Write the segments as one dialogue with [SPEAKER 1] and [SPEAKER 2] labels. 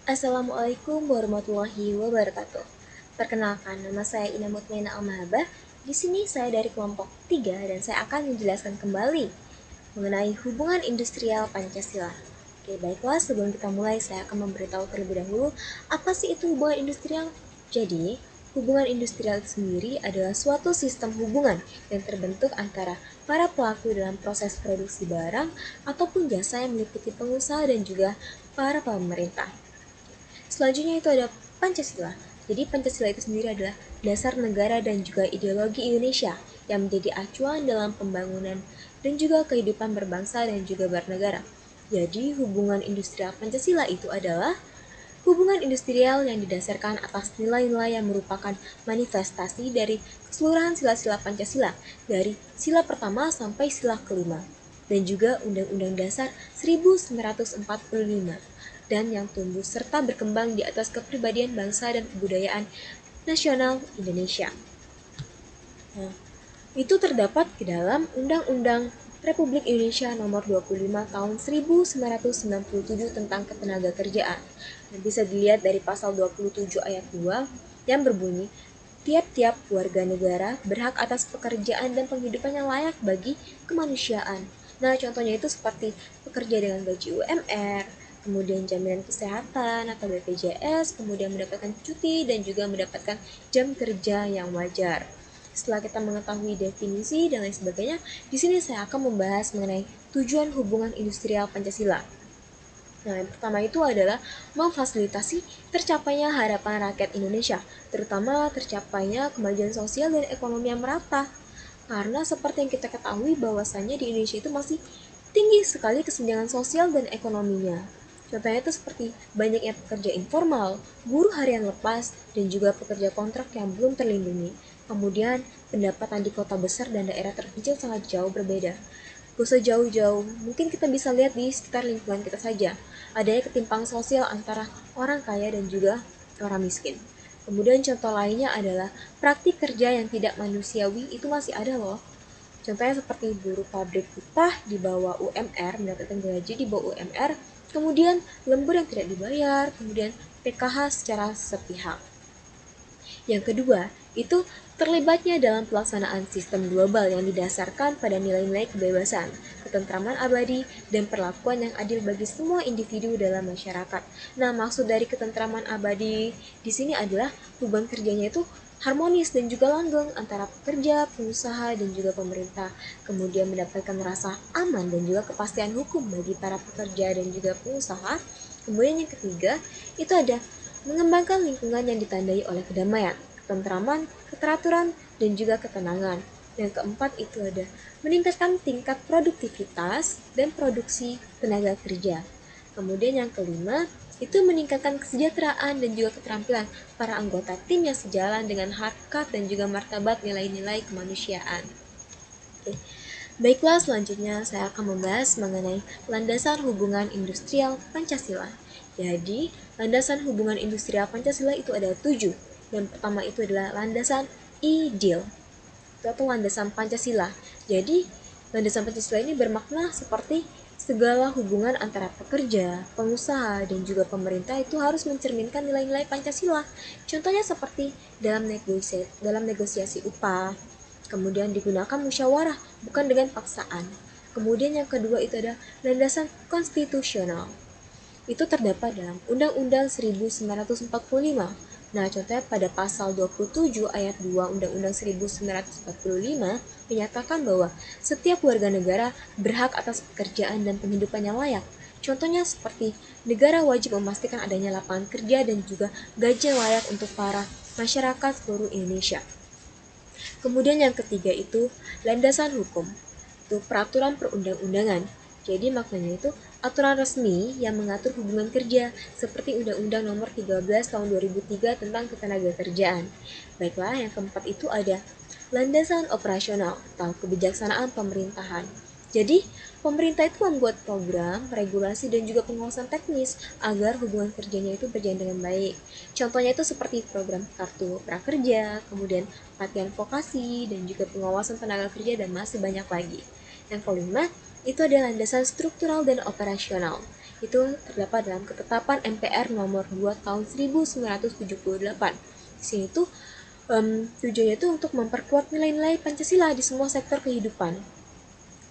[SPEAKER 1] Assalamualaikum warahmatullahi wabarakatuh. Perkenalkan, nama saya Ina Mutmaina Almahabah. Di sini saya dari kelompok 3 dan saya akan menjelaskan kembali mengenai hubungan industrial Pancasila. Oke, baiklah, sebelum kita mulai saya akan memberitahu terlebih dahulu apa sih itu hubungan industrial. Jadi, hubungan industrial itu sendiri adalah suatu sistem hubungan yang terbentuk antara para pelaku dalam proses produksi barang ataupun jasa yang meliputi pengusaha dan juga para pemerintah. Selanjutnya itu ada Pancasila. Jadi Pancasila itu sendiri adalah dasar negara dan juga ideologi Indonesia yang menjadi acuan dalam pembangunan dan juga kehidupan berbangsa dan juga bernegara. Jadi hubungan industrial Pancasila itu adalah hubungan industrial yang didasarkan atas nilai-nilai yang merupakan manifestasi dari keseluruhan sila-sila Pancasila, dari sila pertama sampai sila kelima, dan juga Undang-Undang Dasar 1945, dan yang tumbuh serta berkembang di atas kepribadian bangsa dan kebudayaan nasional Indonesia. Nah, itu terdapat di dalam Undang-Undang Republik Indonesia Nomor 25 Tahun 1997 tentang Ketenagakerjaan. Dan bisa dilihat dari pasal 27 ayat 2 yang berbunyi, tiap-tiap warga negara berhak atas pekerjaan dan penghidupan yang layak bagi kemanusiaan. Nah, contohnya itu seperti pekerja dengan gaji UMR, kemudian jaminan kesehatan atau BPJS, kemudian mendapatkan cuti dan juga mendapatkan jam kerja yang wajar. Setelah kita mengetahui definisi dan lain sebagainya, di sini saya akan membahas mengenai tujuan hubungan industrial Pancasila. Nah, yang pertama itu adalah memfasilitasi tercapainya harapan rakyat Indonesia, terutama tercapainya kemajuan sosial dan ekonomi yang merata. Karena seperti yang kita ketahui bahwasannya di Indonesia itu masih tinggi sekali kesenjangan sosial dan ekonominya. Contohnya itu seperti banyaknya pekerja informal, buruh harian lepas, dan juga pekerja kontrak yang belum terlindungi. Kemudian, pendapatan di kota besar dan daerah terpencil sangat jauh berbeda. Gak usah jauh-jauh, mungkin kita bisa lihat di sekitar lingkungan kita saja. Adanya ketimpangan sosial antara orang kaya dan juga orang miskin. Kemudian contoh lainnya adalah praktik kerja yang tidak manusiawi itu masih ada loh. Contohnya seperti buruh pabrik upah di bawah UMR, mendapatkan gaji di bawah UMR, kemudian lembur yang tidak dibayar, kemudian PKH secara sepihak. Yang kedua, itu terlibatnya dalam pelaksanaan sistem global yang didasarkan pada nilai-nilai kebebasan, ketentraman abadi, dan perlakuan yang adil bagi semua individu dalam masyarakat. Nah, maksud dari ketentraman abadi di sini adalah hubungan kerjanya itu harmonis dan juga langgeng antara pekerja, pengusaha, dan juga pemerintah. Kemudian mendapatkan rasa aman dan juga kepastian hukum bagi para pekerja dan juga pengusaha. Kemudian yang ketiga, itu ada mengembangkan lingkungan yang ditandai oleh kedamaian, ketentraman, keteraturan, dan juga ketenangan. Yang keempat itu ada meningkatkan tingkat produktivitas dan produksi tenaga kerja. Kemudian yang kelima itu meningkatkan kesejahteraan dan juga keterampilan para anggota tim yang sejalan dengan harkat dan juga martabat nilai-nilai kemanusiaan. Oke. Baiklah, selanjutnya saya akan membahas mengenai landasan hubungan industrial Pancasila. Jadi, landasan hubungan industrial Pancasila itu ada 7. Yang pertama itu adalah landasan ideal atau landasan Pancasila. Jadi, landasan Pancasila ini bermakna seperti segala hubungan antara pekerja, pengusaha, dan juga pemerintah itu harus mencerminkan nilai-nilai Pancasila. Contohnya seperti dalam negosiasi upah, kemudian digunakan musyawarah, bukan dengan paksaan. Kemudian yang kedua itu ada landasan konstitusional. Itu terdapat dalam Undang-Undang 1945. Nah, contohnya pada pasal 27 ayat 2 Undang-Undang 1945 menyatakan bahwa setiap warga negara berhak atas pekerjaan dan penghidupan yang layak. Contohnya seperti negara wajib memastikan adanya lapangan kerja dan juga gaji yang layak untuk para masyarakat seluruh Indonesia. Kemudian yang ketiga itu landasan hukum, itu peraturan perundang-undangan. Jadi maknanya itu aturan resmi yang mengatur hubungan kerja seperti Undang-Undang Nomor 13 Tahun 2003 tentang Ketenagakerjaan. Baiklah, yang keempat itu ada landasan operasional atau kebijaksanaan pemerintahan. Jadi, pemerintah itu membuat program, regulasi, dan juga pengawasan teknis agar hubungan kerjanya itu berjalan dengan baik. Contohnya itu seperti program kartu prakerja, kemudian pelatihan vokasi, dan juga pengawasan tenaga kerja, dan masih banyak lagi. Yang kelima, itu adalah landasan struktural dan operasional. Itu terdapat dalam ketetapan MPR nomor 2 tahun 1978. Di sini tuh tujuannya itu untuk memperkuat nilai-nilai Pancasila di semua sektor kehidupan,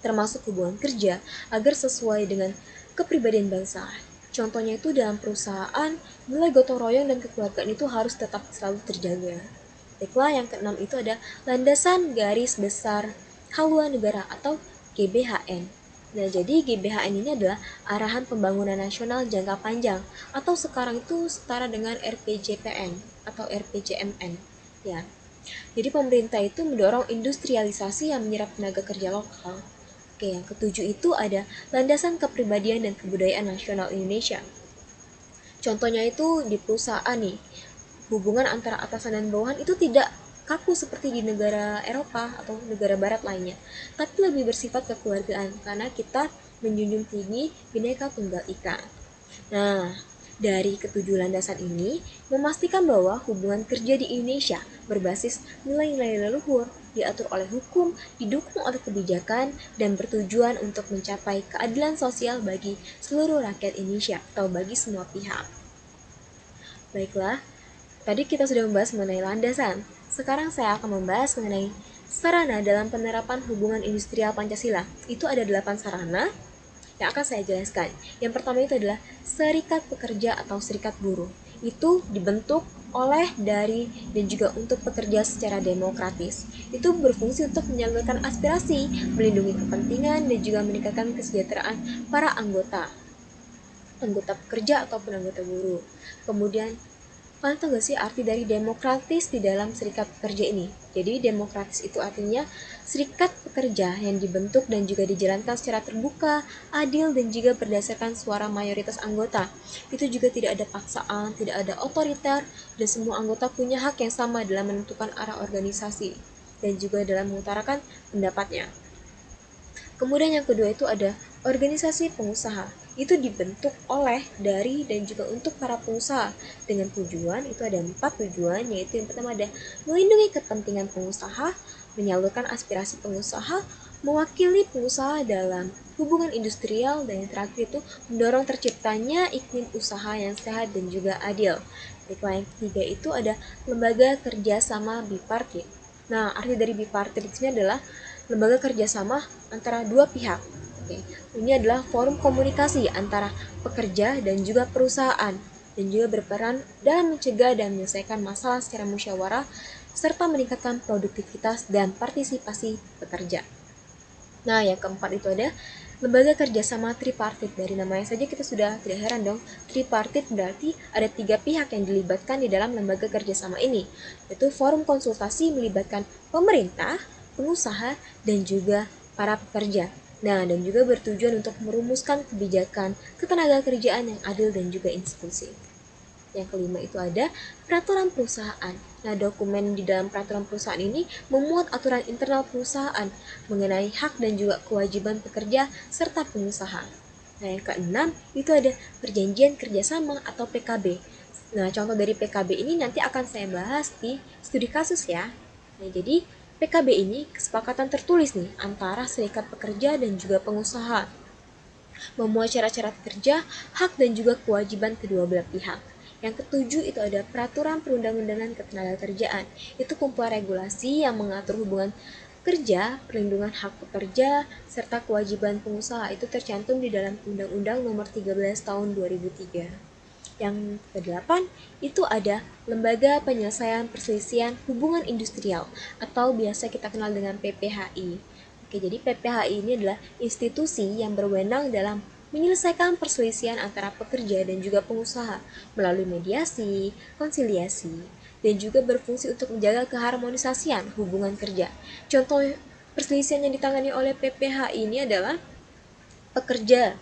[SPEAKER 1] termasuk hubungan kerja, agar sesuai dengan kepribadian bangsa. Contohnya itu dalam perusahaan, nilai gotong royong dan kekeluargaan itu harus tetap selalu terjaga. Baiklah, yang keenam itu ada landasan garis besar haluan negara atau GBHN. Nah, jadi GBHN ini adalah arahan pembangunan nasional jangka panjang atau sekarang itu setara dengan RPJPN atau RPJMN. Ya. Jadi pemerintah itu mendorong industrialisasi yang menyerap tenaga kerja lokal. Oke, yang ketujuh itu ada landasan kepribadian dan kebudayaan nasional Indonesia. Contohnya itu di perusahaan nih, hubungan antara atasan dan bawahan itu tidak kaku seperti di negara Eropa atau negara barat lainnya, tapi lebih bersifat kekeluargaan karena kita menjunjung tinggi Bhinneka Tunggal Ika. Nah, dari ketujuh landasan ini memastikan bahwa hubungan kerja di Indonesia berbasis nilai-nilai leluhur, diatur oleh hukum, didukung oleh kebijakan, dan bertujuan untuk mencapai keadilan sosial bagi seluruh rakyat Indonesia atau bagi semua pihak. Baiklah, tadi kita sudah membahas mengenai landasan. Sekarang saya akan membahas mengenai sarana dalam penerapan hubungan industrial Pancasila. Itu ada 8 sarana yang akan saya jelaskan. Yang pertama itu adalah serikat pekerja atau serikat buruh. Itu dibentuk oleh, dari, dan juga untuk pekerja secara demokratis. Itu berfungsi untuk menyalurkan aspirasi, melindungi kepentingan, dan juga meningkatkan kesejahteraan para anggota pekerja ataupun anggota buruh. Kemudian, kalian tahu gak sih arti dari demokratis di dalam serikat pekerja ini? Jadi demokratis itu artinya serikat pekerja yang dibentuk dan juga dijalankan secara terbuka, adil, dan juga berdasarkan suara mayoritas anggota. Itu juga tidak ada paksaan, tidak ada otoriter, dan semua anggota punya hak yang sama dalam menentukan arah organisasi dan juga dalam mengutarakan pendapatnya. Kemudian yang kedua itu ada organisasi pengusaha. Itu dibentuk oleh, dari, dan juga untuk para pengusaha dengan tujuan. Itu ada 4 tujuan, yaitu yang pertama ada melindungi kepentingan pengusaha, menyalurkan aspirasi pengusaha, mewakili pengusaha dalam hubungan industrial, dan yang terakhir itu mendorong terciptanya iklim usaha yang sehat dan juga adil. Baiklah, yang ketiga itu ada lembaga kerjasama bipartit. Nah, arti dari bipartit ini adalah lembaga kerjasama antara dua pihak. Oke, ini adalah forum komunikasi antara pekerja dan juga perusahaan, dan juga berperan dalam mencegah dan menyelesaikan masalah secara musyawarah, serta meningkatkan produktivitas dan partisipasi pekerja. Nah, yang keempat itu ada lembaga kerjasama tripartit. Dari namanya saja kita sudah tidak heran dong. Tripartit berarti ada 3 pihak yang dilibatkan di dalam lembaga kerjasama ini, yaitu forum konsultasi melibatkan pemerintah, pengusaha, dan juga para pekerja. Nah, dan juga bertujuan untuk merumuskan kebijakan ketenagakerjaan yang adil dan juga inklusif. Yang kelima itu ada peraturan perusahaan. Nah, dokumen di dalam peraturan perusahaan ini memuat aturan internal perusahaan mengenai hak dan juga kewajiban pekerja serta pengusaha. Nah, yang keenam itu ada perjanjian kerjasama atau PKB. Nah, contoh dari PKB ini nanti akan saya bahas di studi kasus ya. Nah, jadi PKB ini kesepakatan tertulis nih antara serikat pekerja dan juga pengusaha, memuat syarat-syarat kerja, hak dan juga kewajiban kedua belah pihak. Yang ketujuh itu ada peraturan perundang-undangan ketenagakerjaan. Itu kumpulan regulasi yang mengatur hubungan kerja, perlindungan hak pekerja, serta kewajiban pengusaha. Itu tercantum di dalam Undang-Undang Nomor 13 Tahun 2003. Yang kedelapan itu ada Lembaga Penyelesaian Perselisihan Hubungan Industrial atau biasa kita kenal dengan PPHI. Oke, jadi PPHI ini adalah institusi yang berwenang dalam menyelesaikan perselisihan antara pekerja dan juga pengusaha melalui mediasi, konsiliasi, dan juga berfungsi untuk menjaga keharmonisasian hubungan kerja. Contoh perselisihan yang ditangani oleh PPHI ini adalah pekerja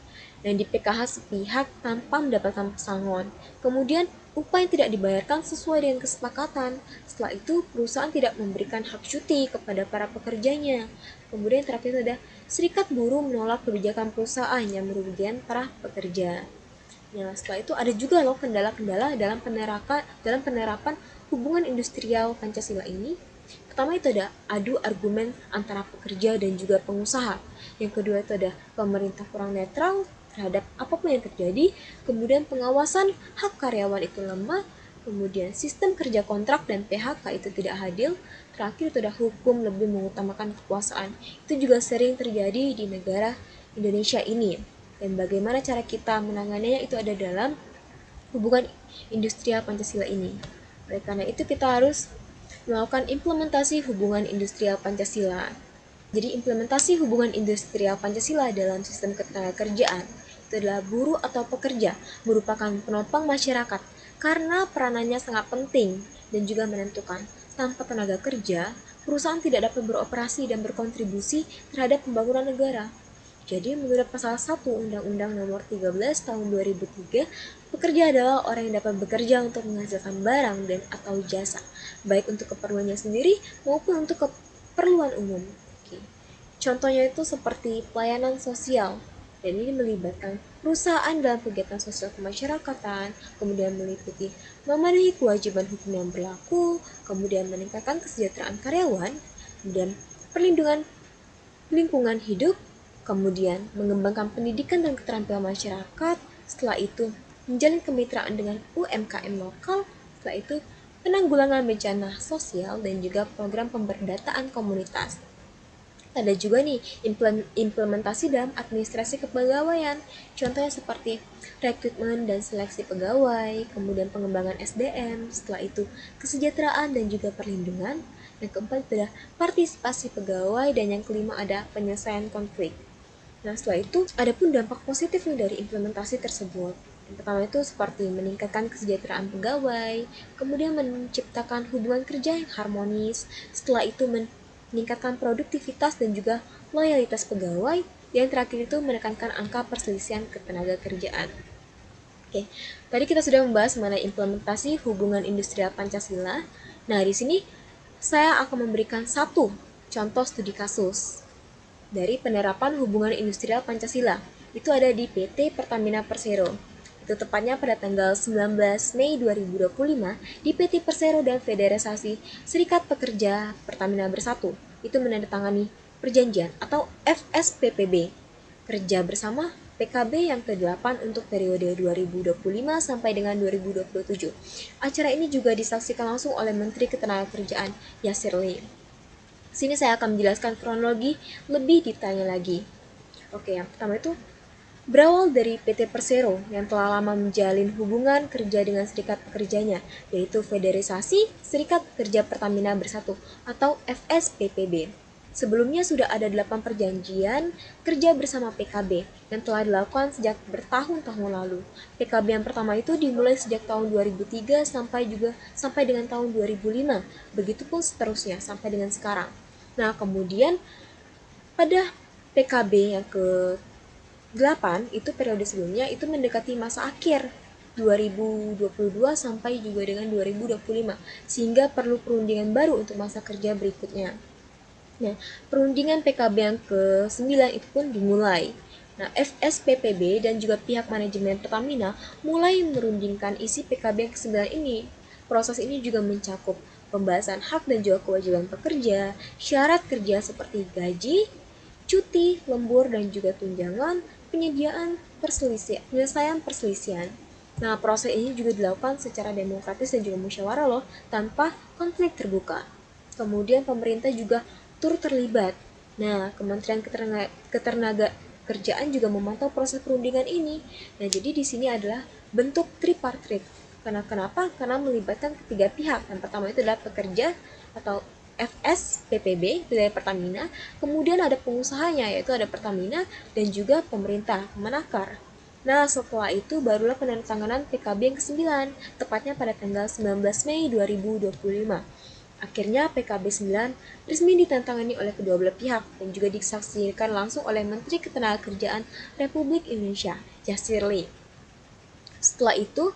[SPEAKER 1] yang di PKH sepihak tanpa mendapatkan pesangon. Kemudian upah yang tidak dibayarkan sesuai dengan kesepakatan. Setelah itu perusahaan tidak memberikan hak cuti kepada para pekerjanya. Kemudian terakhir ada serikat buruh menolak kebijakan perusahaan yang merugikan para pekerja. Nah, setelah itu ada juga loh kendala-kendala dalam penerapan hubungan industrial Pancasila ini. Pertama itu ada adu argumen antara pekerja dan juga pengusaha. Yang kedua itu ada pemerintah kurang netral. terhadap apapun yang terjadi, kemudian pengawasan hak karyawan itu lemah, kemudian sistem kerja kontrak dan PHK itu tidak adil, terakhir itu ada hukum lebih mengutamakan kekuasaan. Itu juga sering terjadi di negara Indonesia ini. Dan bagaimana cara kita menanganinya itu ada dalam hubungan industrial Pancasila ini. Oleh karena itu kita harus melakukan implementasi hubungan industrial Pancasila. Jadi implementasi hubungan industrial Pancasila dalam sistem ketenagakerjaan itu adalah buruh atau pekerja merupakan penopang masyarakat karena peranannya sangat penting dan juga menentukan. Tanpa tenaga kerja, perusahaan tidak dapat beroperasi dan berkontribusi terhadap pembangunan negara. Jadi menurut pasal 1 Undang-Undang Nomor 13 Tahun 2003, pekerja adalah orang yang dapat bekerja untuk menghasilkan barang dan atau jasa, baik untuk keperluannya sendiri maupun untuk keperluan umum. Oke. Contohnya itu seperti pelayanan sosial, dan ini melibatkan perusahaan dalam kegiatan sosial kemasyarakatan, kemudian meliputi memenuhi kewajiban hukum yang berlaku, kemudian meningkatkan kesejahteraan karyawan, kemudian perlindungan lingkungan hidup, kemudian mengembangkan pendidikan dan keterampilan masyarakat, setelah itu menjalin kemitraan dengan UMKM lokal, setelah itu penanggulangan bencana sosial dan juga program pemberdataan komunitas. Ada juga nih implementasi dalam administrasi kepegawaian, contohnya seperti rekrutmen dan seleksi pegawai, kemudian pengembangan SDM, setelah itu kesejahteraan dan juga perlindungan, yang keempat adalah partisipasi pegawai, dan yang kelima ada penyelesaian konflik. Nah, setelah itu ada pun dampak positif nih dari implementasi tersebut. Yang pertama itu seperti meningkatkan kesejahteraan pegawai, kemudian menciptakan hubungan kerja yang harmonis, setelah itu meningkatkan produktivitas dan juga loyalitas pegawai, yang terakhir itu menekankan angka perselisihan ketenagakerjaan. Oke, tadi kita sudah membahas mengenai implementasi hubungan industrial Pancasila. Nah, di sini saya akan memberikan satu contoh studi kasus dari penerapan hubungan industrial Pancasila. Itu ada di PT Pertamina Persero. Itu tepatnya pada tanggal 19 Mei 2025 di PT Persero dan Federasi Serikat Pekerja Pertamina Bersatu. Itu menandatangani perjanjian atau FSPPB, kerja bersama PKB yang ke-8 untuk periode 2025 sampai dengan 2027. Acara ini juga disaksikan langsung oleh Menteri Ketenagakerjaan Yasir Lim. Sini saya akan menjelaskan kronologi lebih detailnya lagi. Oke, yang pertama itu berawal dari PT Persero yang telah lama menjalin hubungan kerja dengan serikat pekerjanya, yaitu Federasi Serikat Pekerja Pertamina Bersatu atau FSPPB. Sebelumnya sudah ada 8 perjanjian kerja bersama PKB yang telah dilakukan sejak bertahun-tahun lalu. PKB yang pertama itu dimulai sejak tahun 2003 sampai dengan tahun 2005. Begitupun seterusnya sampai dengan sekarang. Nah, kemudian pada PKB yang ke-8 itu periode sebelumnya itu mendekati masa akhir 2022 sampai juga dengan 2025 sehingga perlu perundingan baru untuk masa kerja berikutnya. Nah, perundingan PKB yang ke-9 itu pun dimulai. Nah, FSPPB dan juga pihak manajemen Pertamina mulai merundingkan isi PKB yang ke-9 ini. Proses ini juga mencakup pembahasan hak dan juga kewajiban pekerja, syarat kerja seperti gaji, cuti, lembur, dan juga tunjangan, penyelesaian perselisihan. Nah, proses ini juga dilakukan secara demokratis dan juga musyawarah loh, tanpa konflik terbuka. Kemudian pemerintah juga turut terlibat. Nah, Kementerian Ketenagakerjaan juga memantau proses perundingan ini. Nah, jadi di sini adalah bentuk tripartit. Kenapa? Karena melibatkan ketiga pihak. Yang pertama itu adalah pekerja atau FSPPB itu dari Pertamina, kemudian ada pengusahanya yaitu ada Pertamina dan juga pemerintah Menakar. Nah, setelah itu barulah penandatanganan PKB yang ke-9, tepatnya pada tanggal 19 Mei 2025. Akhirnya PKB 9 resmi ditandatangani oleh kedua belah pihak dan juga disaksikan langsung oleh Menteri Ketenagakerjaan Republik Indonesia, Yasir Lim. Setelah itu,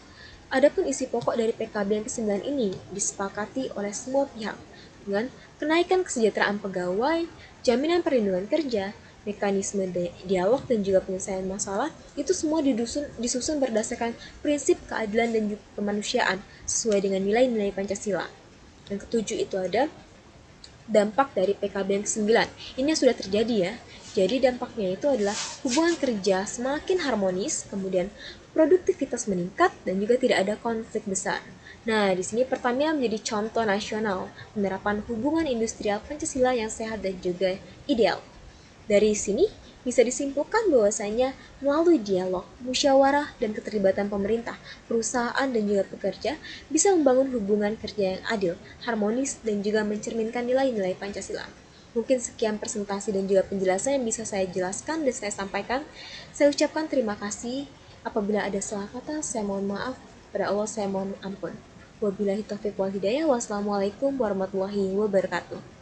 [SPEAKER 1] adapun isi pokok dari PKB yang ke-9 ini disepakati oleh semua pihak dengan kenaikan kesejahteraan pegawai, jaminan perlindungan kerja, mekanisme dialog dan juga penyelesaian masalah, itu semua disusun berdasarkan prinsip keadilan dan juga kemanusiaan sesuai dengan nilai-nilai Pancasila. Yang ketujuh itu ada dampak dari PKB yang ke-9. Ini yang sudah terjadi ya. Jadi dampaknya itu adalah hubungan kerja semakin harmonis, kemudian produktivitas meningkat dan juga tidak ada konflik besar. Nah, di sini Pertamina menjadi contoh nasional penerapan hubungan industrial Pancasila yang sehat dan juga ideal. Dari sini bisa disimpulkan bahwasanya melalui dialog, musyawarah, dan keterlibatan pemerintah, perusahaan, dan juga pekerja bisa membangun hubungan kerja yang adil, harmonis, dan juga mencerminkan nilai-nilai Pancasila. Mungkin sekian presentasi dan juga penjelasan yang bisa saya jelaskan dan saya sampaikan. Saya ucapkan terima kasih. Apabila ada salah kata, saya mohon maaf. Pada Allah saya mohon ampun. Wabillahi taufiq wal hidayah. Wassalamualaikum warahmatullahi wabarakatuh.